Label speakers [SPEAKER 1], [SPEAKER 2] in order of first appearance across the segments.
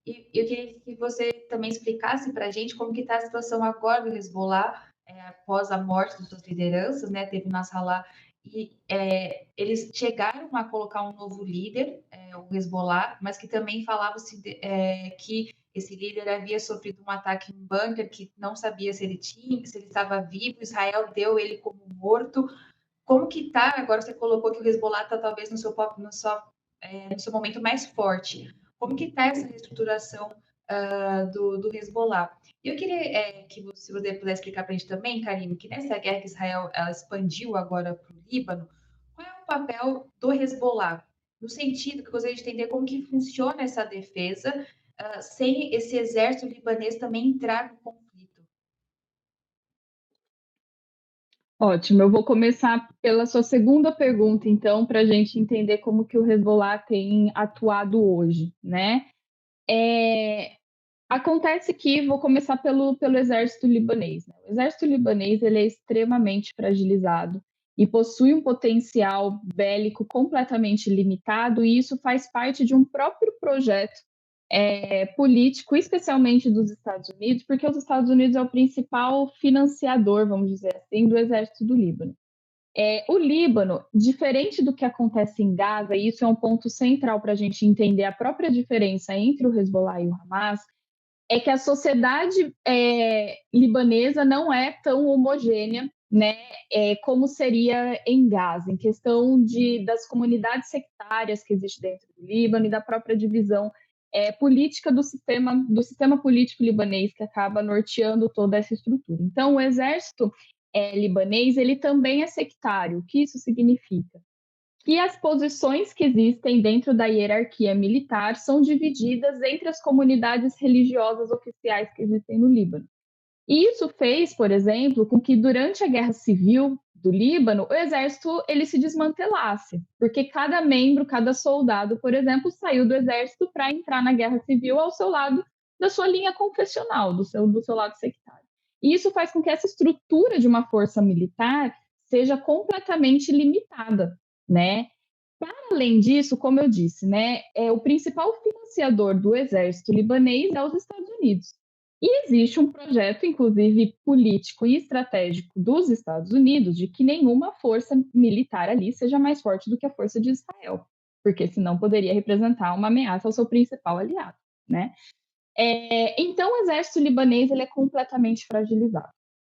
[SPEAKER 1] E eu queria que você também explicasse para a gente como que está a situação agora do Hezbollah, após a morte das suas lideranças, né? Teve Nasrallah e eles chegaram a colocar um novo líder, o Hezbollah, mas que também falava-se que esse líder havia sofrido um ataque em um bunker, que não sabia se ele tinha, se ele estava vivo. Israel deu ele como morto. Como que está? Agora você colocou que o Hezbollah está talvez no seu momento mais forte. Como que está essa reestruturação do Hezbollah? E eu queria se você pudesse explicar para a gente também, Karine, que nessa guerra que Israel ela expandiu agora para o Líbano, qual é o papel do Hezbollah? No sentido que eu gostaria de entender como que funciona essa defesa sem esse exército libanês também entrar no conflito.
[SPEAKER 2] Ótimo, eu vou começar pela sua segunda pergunta, então, para a gente entender como que o Hezbollah tem atuado hoje, né? Acontece que, vou começar pelo exército libanês, né? O exército libanês ele é extremamente fragilizado e possui um potencial bélico completamente limitado, e isso faz parte de um próprio projeto político, especialmente dos Estados Unidos, porque os Estados Unidos é o principal financiador, vamos dizer assim, do exército do Líbano. O Líbano, diferente do que acontece em Gaza, e isso é um ponto central para a gente entender a própria diferença entre o Hezbollah e o Hamas, é que a sociedade libanesa não é tão homogênea, né, como seria em Gaza, em questão das comunidades sectárias que existem dentro do Líbano e da própria divisão política do sistema político libanês que acaba norteando toda essa estrutura. Então, o exército libanês ele também é sectário. O que isso significa? Que as posições que existem dentro da hierarquia militar são divididas entre as comunidades religiosas oficiais que existem no Líbano. E isso fez, por exemplo, com que durante a Guerra Civil do Líbano, o exército ele se desmantelasse, porque cada membro, cada soldado, por exemplo, saiu do exército para entrar na Guerra Civil ao seu lado da sua linha confessional, do seu lado sectário. E isso faz com que essa estrutura de uma força militar seja completamente limitada, né? Para além disso, como eu disse, né, o principal financiador do exército libanês é os Estados Unidos. E existe um projeto, inclusive político e estratégico dos Estados Unidos, de que nenhuma força militar ali seja mais forte do que a força de Israel, porque senão poderia representar uma ameaça ao seu principal aliado, né? Então, o exército libanês ele é completamente fragilizado.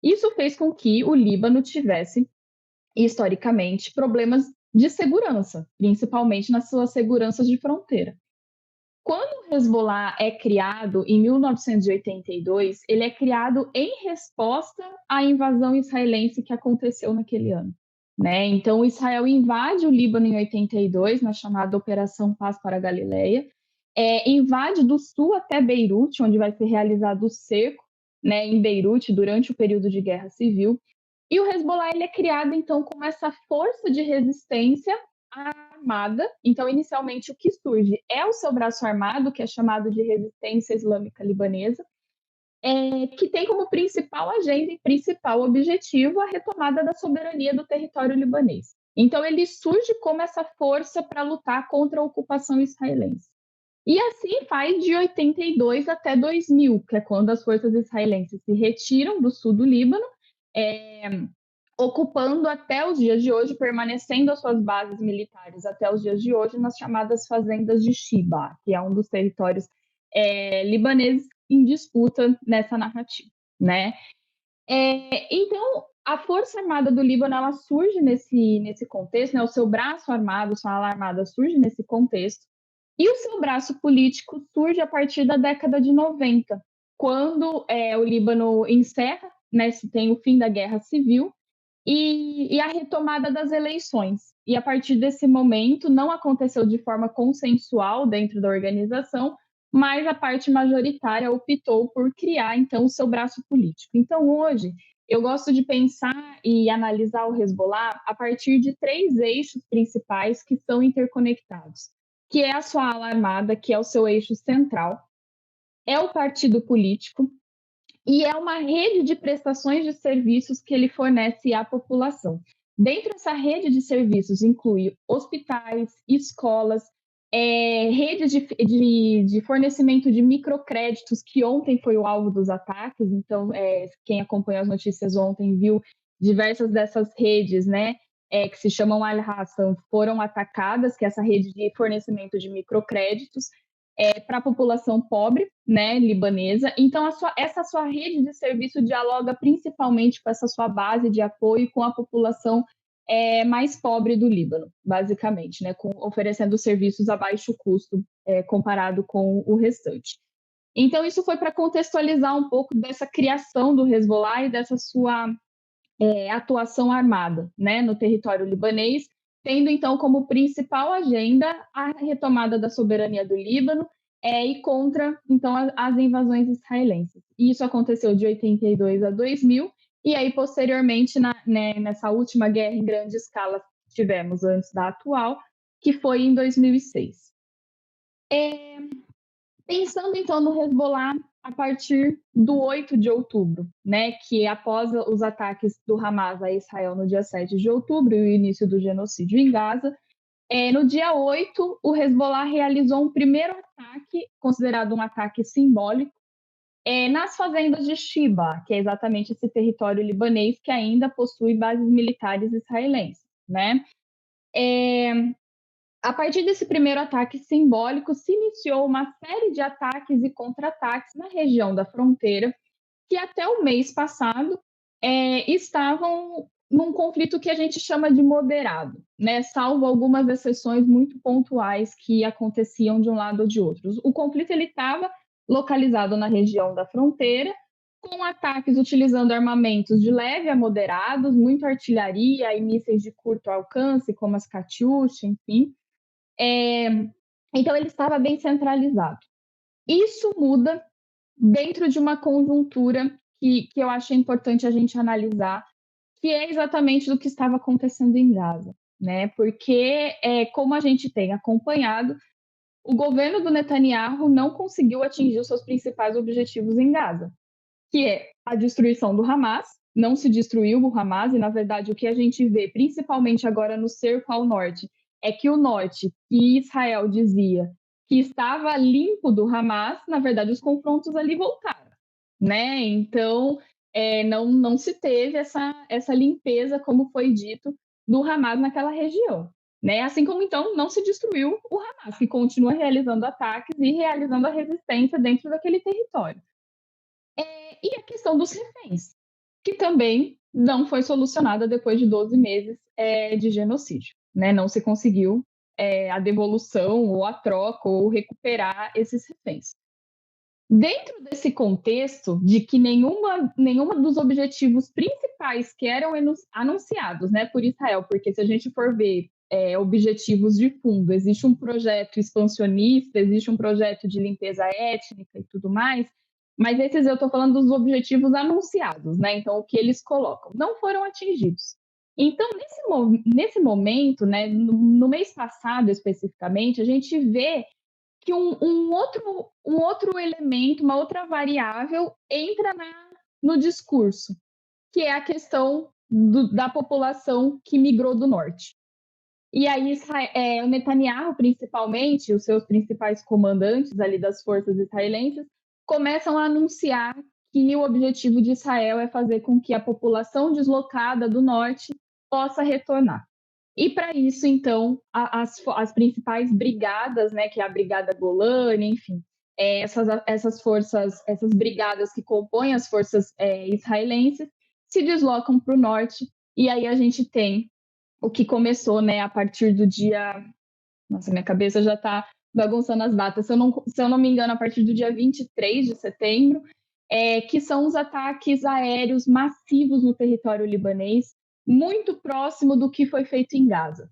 [SPEAKER 2] Isso fez com que o Líbano tivesse historicamente, problemas de segurança, principalmente nas suas seguranças de fronteira. Quando o Hezbollah é criado em 1982, ele é criado em resposta à invasão israelense que aconteceu naquele ano. Né? Então, Israel invade o Líbano em 82, na chamada Operação Paz para a Galileia, invade do sul até Beirute, onde vai ser realizado o cerco, né, em Beirute durante o período de guerra civil. E o Hezbollah ele é criado, então, como essa força de resistência armada. Então, inicialmente, o que surge é o seu braço armado, que é chamado de Resistência Islâmica Libanesa, que tem como principal agenda e principal objetivo a retomada da soberania do território libanês. Então, ele surge como essa força para lutar contra a ocupação israelense. E assim faz de 82 até 2000, que é quando as forças israelenses se retiram do sul do Líbano, ocupando até os dias de hoje, permanecendo as suas bases militares até os dias de hoje nas chamadas fazendas de Shiba, que é um dos territórios libaneses em disputa nessa narrativa, né? Então, a Força Armada do Líbano, ela surge nesse contexto, né? O seu braço armado, sua ala armada surge nesse contexto, e o seu braço político surge a partir da década de 90, quando o Líbano encerra, né? Se tem o fim da Guerra Civil, e a retomada das eleições. E a partir desse momento, não aconteceu de forma consensual dentro da organização, mas a parte majoritária optou por criar, então, o seu braço político. Então, hoje, eu gosto de pensar e analisar o Hezbollah a partir de 3 eixos principais que são interconectados, que é a sua ala armada, que é o seu eixo central, é o partido político, e é uma rede de prestações de serviços que ele fornece à população. Dentro dessa rede de serviços inclui hospitais, escolas, redes de fornecimento de microcréditos, que ontem foi o alvo dos ataques. Então, quem acompanhou as notícias ontem viu diversas dessas redes, né, que se chamam Al-Hassan, foram atacadas, que é essa rede de fornecimento de microcréditos para a população pobre, né, libanesa. Então, essa sua rede de serviço dialoga principalmente com essa sua base de apoio com a população mais pobre do Líbano, basicamente, né, oferecendo serviços a baixo custo comparado com o restante. Então, isso foi para contextualizar um pouco dessa criação do Hezbollah e dessa sua atuação armada, né, no território libanês, tendo então como principal agenda a retomada da soberania do Líbano e contra então as invasões israelenses. E isso aconteceu de 82 a 2000, e aí posteriormente nessa última guerra em grande escala que tivemos antes da atual, que foi em 2006. Pensando então no Hezbollah a partir do 8 de outubro, né, que após os ataques do Hamas a Israel no dia 7 de outubro e o início do genocídio em Gaza, no dia 8, o Hezbollah realizou um primeiro ataque, considerado um ataque simbólico, nas fazendas de Shiba, que é exatamente esse território libanês que ainda possui bases militares israelenses, né? A partir desse primeiro ataque simbólico, se iniciou uma série de ataques e contra-ataques na região da fronteira, que até o mês passado estavam num conflito que a gente chama de moderado, né? Salvo algumas exceções muito pontuais que aconteciam de um lado ou de outro. O conflito ele estava localizado na região da fronteira, com ataques utilizando armamentos de leve a moderados, muito artilharia e mísseis de curto alcance, como as Katyusha, enfim. Então, ele estava bem centralizado. Isso muda dentro de uma conjuntura que eu acho importante a gente analisar, que é exatamente do que estava acontecendo em Gaza, né? Porque, como a gente tem acompanhado, o governo do Netanyahu não conseguiu atingir os seus principais objetivos em Gaza, que é a destruição do Hamas. Não se destruiu o Hamas, e, na verdade, o que a gente vê, principalmente agora no cerco ao norte, é que o norte, que Israel dizia que estava limpo do Hamas, na verdade, os confrontos ali voltaram, né? Então, não se teve essa limpeza, como foi dito, do Hamas naquela região, né? Assim como, então, não se destruiu o Hamas, que continua realizando ataques e realizando a resistência dentro daquele território. E a questão dos reféns, que também não foi solucionada depois de 12 meses de genocídio, né? Não se conseguiu a devolução ou a troca ou recuperar esses reféns. Dentro desse contexto de que nenhuma dos objetivos principais que eram anunciados, né, por Israel, porque se a gente for ver objetivos de fundo, existe um projeto expansionista, existe um projeto de limpeza étnica e tudo mais, mas esses eu estou falando dos objetivos anunciados, né? Então, o que eles colocam, não foram atingidos. Então, nesse momento, né, no mês passado especificamente, a gente vê que um outro elemento, uma outra variável entra no discurso, que é a questão da população que migrou do norte. E aí, o Netanyahu, principalmente, os seus principais comandantes ali das forças israelenses, começam a anunciar que o objetivo de Israel é fazer com que a população deslocada do norte possa retornar. E para isso, então, as principais brigadas, né, que é a Brigada Golani, enfim, essas forças, essas brigadas que compõem as forças israelenses, se deslocam para o norte, e aí a gente tem o que começou, né, a partir do dia... Nossa, minha cabeça já está bagunçando as datas. Se eu não me engano, a partir do dia 23 de setembro, que são os ataques aéreos massivos no território libanês, muito próximo do que foi feito em Gaza.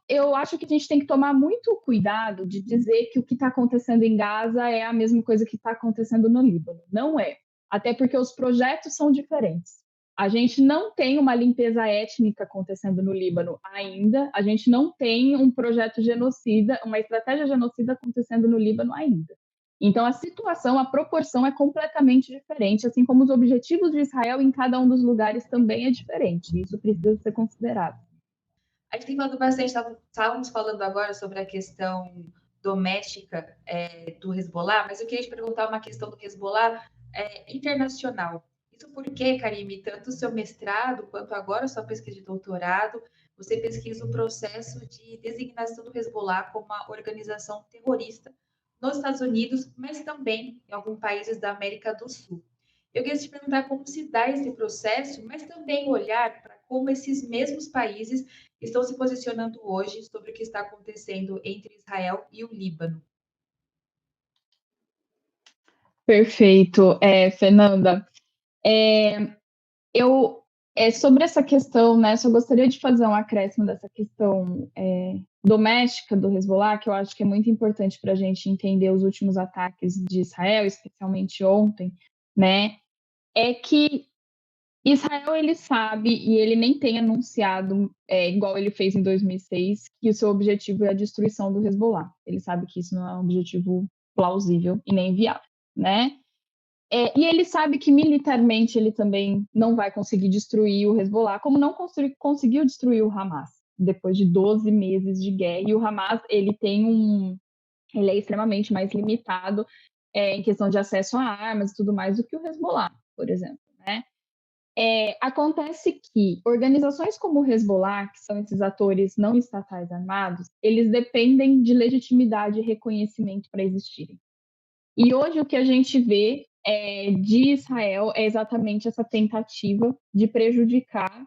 [SPEAKER 2] Eu acho que a gente tem que tomar muito cuidado de dizer que o que está acontecendo em Gaza é a mesma coisa que está acontecendo no Líbano. Não é. Até porque os projetos são diferentes. A gente não tem uma limpeza étnica acontecendo no Líbano ainda. A gente não tem um projeto genocida, uma estratégia genocida acontecendo no Líbano ainda. Então, a situação, a proporção é completamente diferente, assim como os objetivos de Israel em cada um dos lugares também é diferente. Isso precisa ser considerado.
[SPEAKER 1] A gente tem falado bastante, estávamos falando agora sobre a questão doméstica do Hezbollah, mas eu queria te perguntar uma questão do Hezbollah internacional. Isso porque, Karime, tanto o seu mestrado quanto agora a sua pesquisa de doutorado, você pesquisa o processo de designação do Hezbollah como uma organização terrorista nos Estados Unidos, mas também em alguns países da América do Sul. Eu queria te perguntar como se dá esse processo, mas também olhar para como esses mesmos países estão se posicionando hoje sobre o que está acontecendo entre Israel e o Líbano.
[SPEAKER 2] Perfeito, Fernanda. Eu sobre essa questão, né? Só gostaria de fazer um acréscimo dessa questão doméstica do Hezbollah, que eu acho que é muito importante para a gente entender os últimos ataques de Israel, especialmente ontem, né? É que Israel ele sabe e ele nem tem anunciado, igual ele fez em 2006, que o seu objetivo é a destruição do Hezbollah. Ele sabe que isso não é um objetivo plausível e nem viável, né? E ele sabe que militarmente ele também não vai conseguir destruir o Hezbollah, como não conseguiu destruir o Hamas depois de 12 meses de guerra. E o Hamas ele é extremamente mais limitado em questão de acesso a armas e tudo mais do que o Hezbollah, por exemplo, né? Acontece que organizações como o Hezbollah, que são esses atores não estatais armados, eles dependem de legitimidade e reconhecimento para existirem. E hoje o que a gente vê de Israel é exatamente essa tentativa de prejudicar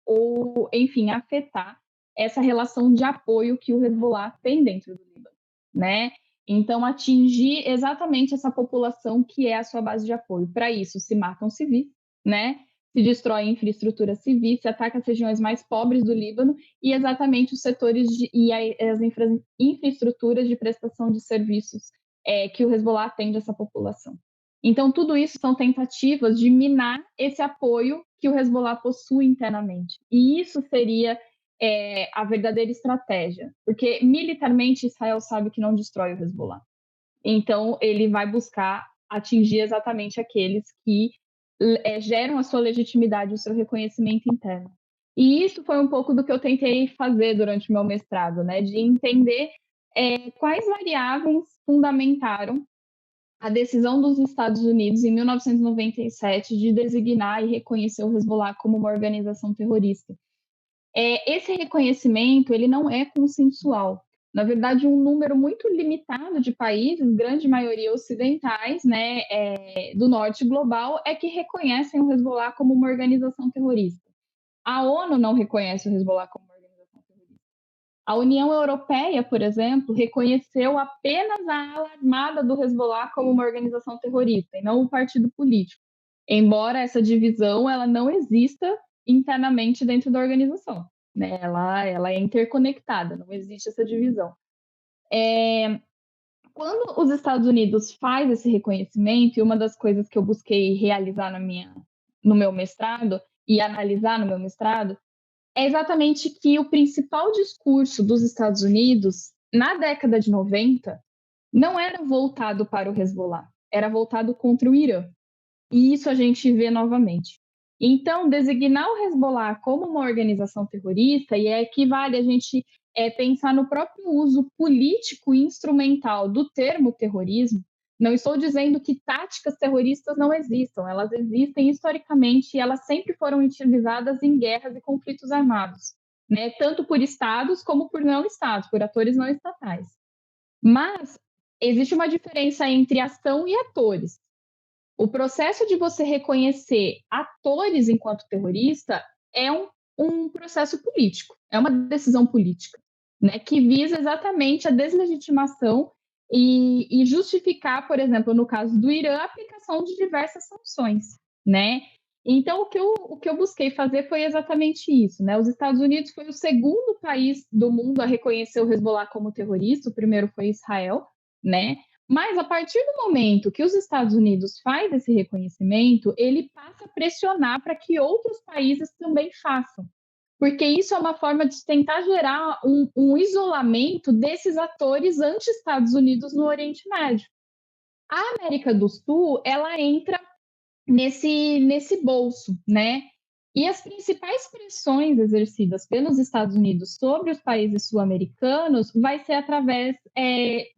[SPEAKER 2] ou, enfim, afetar essa relação de apoio que o Hezbollah tem dentro do Líbano, né? Então, atingir exatamente essa população que é a sua base de apoio. Para isso, se matam civis, né? Se destrói infraestrutura civil, se ataca as regiões mais pobres do Líbano e exatamente os setores e as infraestruturas de prestação de serviços que o Hezbollah atende essa população. Então, tudo isso são tentativas de minar esse apoio que o Hezbollah possui internamente. E isso seria a verdadeira estratégia, porque militarmente Israel sabe que não destrói o Hezbollah. Então, ele vai buscar atingir exatamente aqueles que geram a sua legitimidade, o seu reconhecimento interno. E isso foi um pouco do que eu tentei fazer durante o meu mestrado, né? De entender quais variáveis fundamentaram a decisão dos Estados Unidos, em 1997, de designar e reconhecer o Hezbollah como uma organização terrorista. Esse reconhecimento ele não é consensual. Na verdade, um número muito limitado de países, grande maioria ocidentais, né, do norte global, é que reconhecem o Hezbollah como uma organização terrorista. A ONU não reconhece o Hezbollah como uma organização terrorista. A União Europeia, por exemplo, reconheceu apenas a ala armada do Hezbollah como uma organização terrorista, e não o partido político. Embora essa divisão ela não exista internamente dentro da organização, né? Ela é interconectada, não existe essa divisão. Quando os Estados Unidos faz esse reconhecimento, e uma das coisas que eu busquei realizar no meu mestrado e analisar no meu mestrado, é exatamente que o principal discurso dos Estados Unidos, na década de 90, não era voltado para o Hezbollah, era voltado contra o Irã. E isso a gente vê novamente. Então, designar o Hezbollah como uma organização terrorista e equivale a gente pensar no próprio uso político e instrumental do termo terrorismo. Não estou dizendo que táticas terroristas não existam, elas existem historicamente e elas sempre foram utilizadas em guerras e conflitos armados, né? Tanto por estados como por não estados, por atores não estatais. Mas existe uma diferença entre ação e atores. O processo de você reconhecer atores enquanto terrorista é um processo político, é uma decisão política, né, que visa exatamente a deslegitimação e justificar, por exemplo, no caso do Irã, a aplicação de diversas sanções, né? Então, o que eu busquei fazer foi exatamente isso, né? Os Estados Unidos foi o segundo país do mundo a reconhecer o Hezbollah como terrorista, o primeiro foi Israel, né? Mas a partir do momento que os Estados Unidos faz esse reconhecimento, ele passa a pressionar para que outros países também façam, porque isso é uma forma de tentar gerar um isolamento desses atores anti-Estados Unidos no Oriente Médio. A América do Sul, ela entra nesse bolso, né? E as principais pressões exercidas pelos Estados Unidos sobre os países sul-americanos vai ser através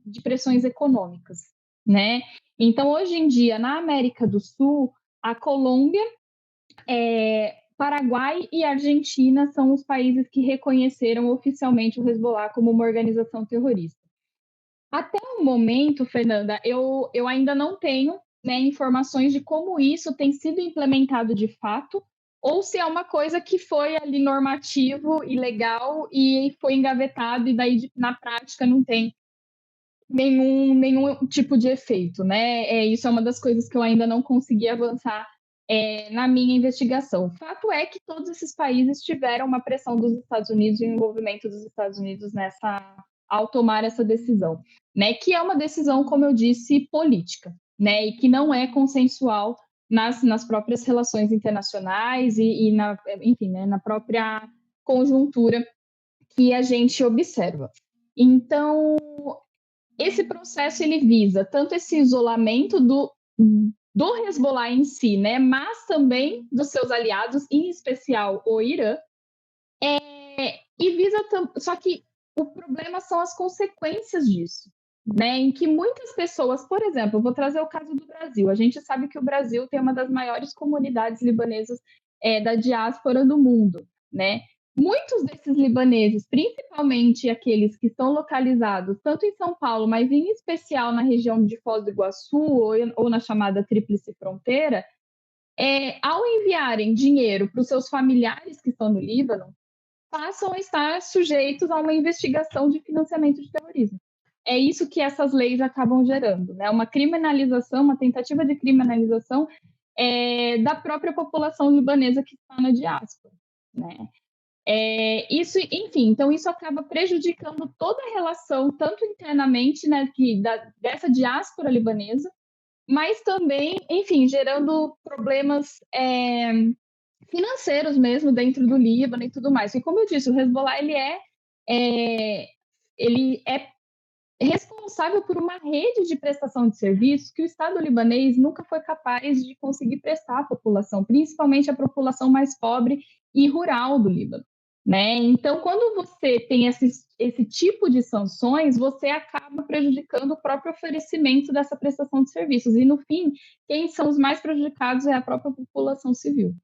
[SPEAKER 2] de pressões econômicas, né? Então, hoje em dia, na América do Sul, a Colômbia, Paraguai e Argentina são os países que reconheceram oficialmente o Hezbollah como uma organização terrorista. Até o momento, Fernanda, eu ainda não tenho, né, informações de como isso tem sido implementado de fato, ou se é uma coisa que foi ali normativo e legal e foi engavetado e daí na prática não tem nenhum tipo de efeito, né? Isso é uma das coisas que eu ainda não consegui avançar na minha investigação. O fato é que todos esses países tiveram uma pressão dos Estados Unidos e o envolvimento dos Estados Unidos ao tomar essa decisão, né? Que é uma decisão, como eu disse, política, né? E que não é consensual nas próprias relações internacionais enfim, né? Na própria conjuntura que a gente observa. Então, esse processo ele visa tanto esse isolamento do Hezbollah em si, né, mas também dos seus aliados, em especial o Irã, e visa só que o problema são as consequências disso, né, em que muitas pessoas, por exemplo, eu vou trazer o caso do Brasil. A gente sabe que o Brasil tem uma das maiores comunidades libanesas da diáspora do mundo, né? Muitos desses libaneses, principalmente aqueles que estão localizados tanto em São Paulo, mas em especial na região de Foz do Iguaçu ou na chamada Tríplice Fronteira, ao enviarem dinheiro para os seus familiares que estão no Líbano, passam a estar sujeitos a uma investigação de financiamento de terrorismo. É isso que essas leis acabam gerando, né? Uma criminalização, uma tentativa de criminalização da própria população libanesa que está na diáspora, né? Isso, enfim, então isso acaba prejudicando toda a relação, tanto internamente, né, dessa diáspora libanesa, mas também, enfim, gerando problemas financeiros mesmo dentro do Líbano e tudo mais. E como eu disse, o Hezbollah ele é responsável por uma rede de prestação de serviços que o Estado libanês nunca foi capaz de conseguir prestar à população, principalmente à população mais pobre e rural do Líbano, né? Então, quando você tem esse tipo de sanções, você acaba prejudicando o próprio oferecimento dessa prestação de serviços. E, no fim, quem são os mais prejudicados é a própria população civil.